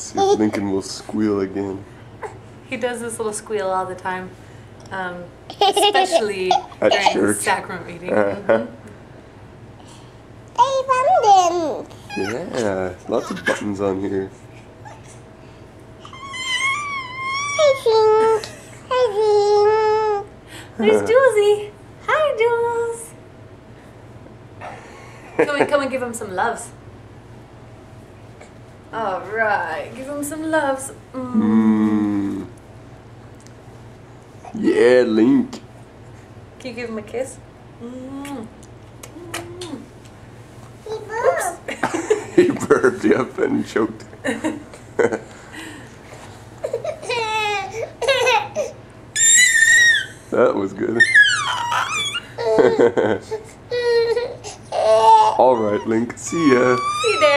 See if Lincoln will squeal again. He does this little squeal all the time, especially At during church. sacrament reading. Yeah, lots of buttons on here. There's Julesy. Hi, Jules. Come and give him some loves. All right, give him some loves. Yeah, Link. Can you give him a kiss? He burped, yep, and choked. That was good. All right, Link. See ya. See you there.